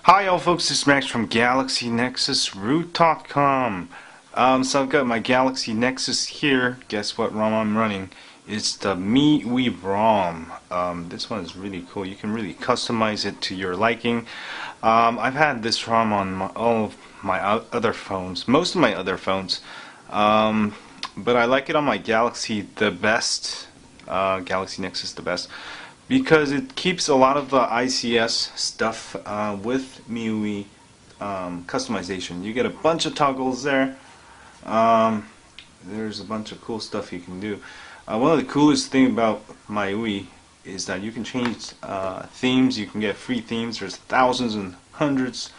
Hi all folks, this is Max from Galaxy Nexus Root.com. So I've got my Galaxy Nexus here. Guess what ROM I'm running? It's the MIUI ROM. This one is really cool. You can really customize it to your liking. I've had this ROM on all of my other phones, most of my other phones, but I like it on my Galaxy the best, Galaxy Nexus the best, because it keeps a lot of the ICS stuff with MIUI customization. You get a bunch of toggles there. There's a bunch of cool stuff you can do. One of the coolest thing about MIUI is that you can change themes. You can get free themes. There's thousands and hundreds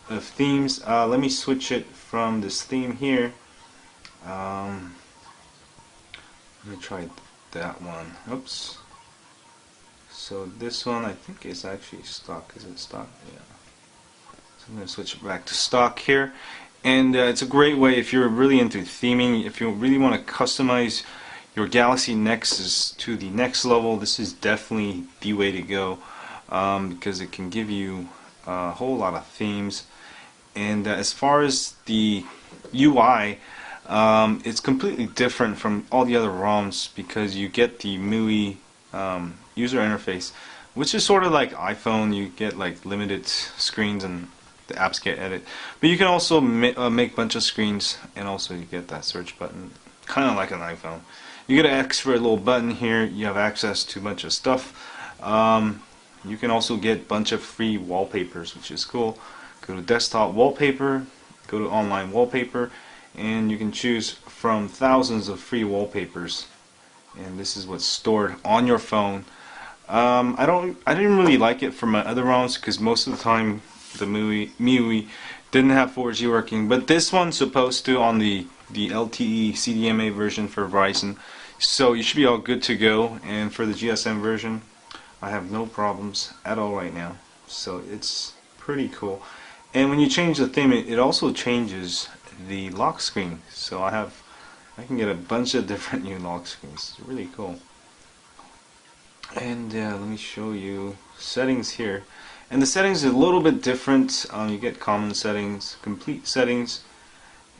of themes. Let me switch it from this theme here. Let me try that one. Oops. So this one I think is actually stock. Is it stock? Yeah. So I'm going to switch it back to stock here. And it's a great way if you're really into theming, if you really want to customize your Galaxy Nexus to the next level. This is definitely the way to go, because it can give you a whole lot of themes. And as far as the UI, it's completely different from all the other ROMs because you get the MIUI user interface, which is sort of like iPhone. You get like limited screens and the apps get edited, but you can also make a bunch of screens, and also you get that search button, kind of like an iPhone. You get an extra little button here. You have access to a bunch of stuff. You can also get a bunch of free wallpapers, which is cool. Go to desktop wallpaper, go to online wallpaper, and you can choose from thousands of free wallpapers, and this is what's stored on your phone. I didn't really like it for my other ROMs because most of the time the MIUI didn't have 4G working, but this one's supposed to on the LTE CDMA version for Verizon, so you should be all good to go. And for the GSM version, I have no problems at all right now, so it's pretty cool. And when you change the theme, it also changes the lock screen, so I can get a bunch of different new lock screens. It's really cool. And let me show you settings here. And the settings are a little bit different. You get common settings, complete settings,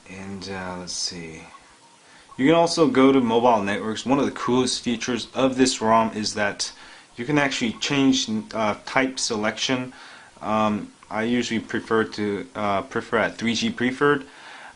and let's see. You can also go to mobile networks. One of the coolest features of this ROM is that you can actually change type selection. I usually prefer at 3G preferred.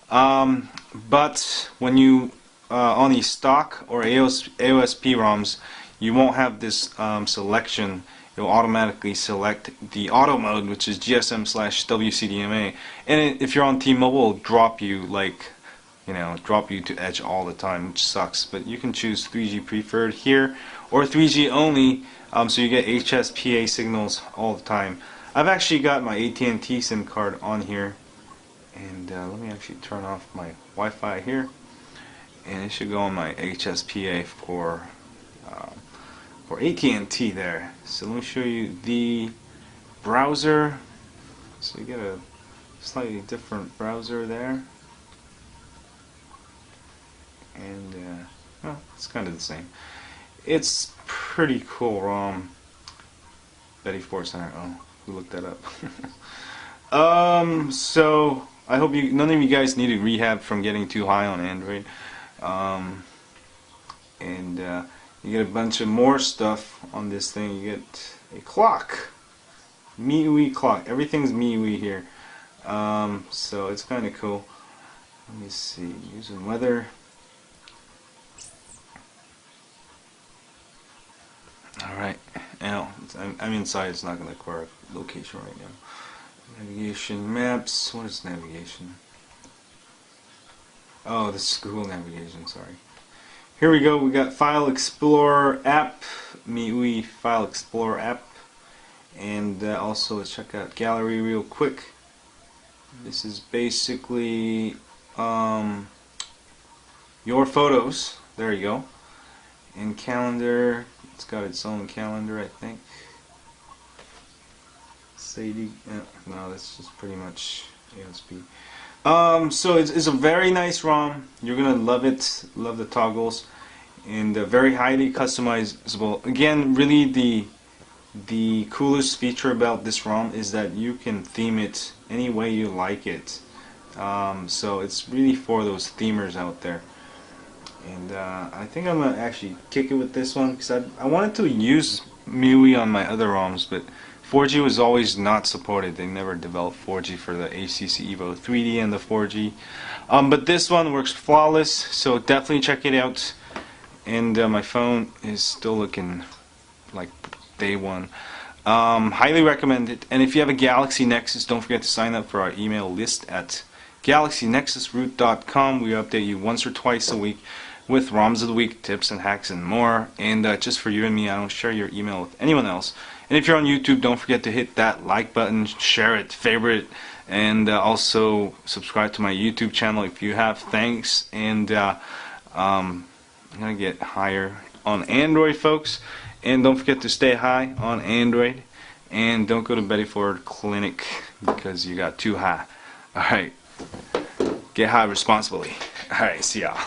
But when you on the stock or AOSP ROMs, you won't have this selection. It will automatically select the auto mode, which is GSM/WCDMA, and if you're on T-Mobile, it'll drop you to Edge all the time, which sucks. But you can choose 3G preferred here or 3G only, so you get HSPA signals all the time. I've actually got my AT&T SIM card on here, and let me actually turn off my Wi-Fi here, and it should go on my HSPA for AT&T there. So let me show you the browser. So you get a slightly different browser there, and well, it's kind of the same. It's pretty cool ROM. Betty Force Center. Oh, who looked that up? So I hope none of you guys needed rehab from getting too high on Android. You get a bunch of more stuff on this thing. You get a clock, MIUI clock. Everything's MIUI here. So it's kind of cool. Let me see. Using weather. Alright. Now I'm inside. It's not going to require location right now. Navigation, maps. What is navigation? Oh, this is Google navigation. Sorry. Here we go. We got File Explorer app, MIUI File Explorer app, and also let's check out Gallery real quick. This is basically your photos. There you go. And calendar. It's got its own calendar, I think. No, that's just pretty much ASP. So it's a very nice ROM. You're gonna love it. Love the toggles, and very highly customizable. Again, really the the coolest feature about this ROM is that you can theme it any way you like it. So it's really for those themers out there. And I think I'm gonna actually kick it with this one because I wanted to use MIUI on my other ROMs, but 4G was always not supported. They never developed 4G for the HTC Evo 3D and the 4G. But this one works flawless, so definitely check it out. And my phone is still looking like day one. Highly recommend it. And if you have a Galaxy Nexus, don't forget to sign up for our email list at galaxynexusroot.com. We update you once or twice a week with ROMs of the week, tips and hacks and more. And just for you and me, I don't share your email with anyone else. And if you're on YouTube, don't forget to hit that like button, share it, favorite, and also subscribe to my YouTube channel if you have. Thanks. And I'm gonna get higher on Android, folks. And don't forget to stay high on Android. And don't go to Betty Ford Clinic because you got too high. Alright. Get high responsibly. Alright, see y'all.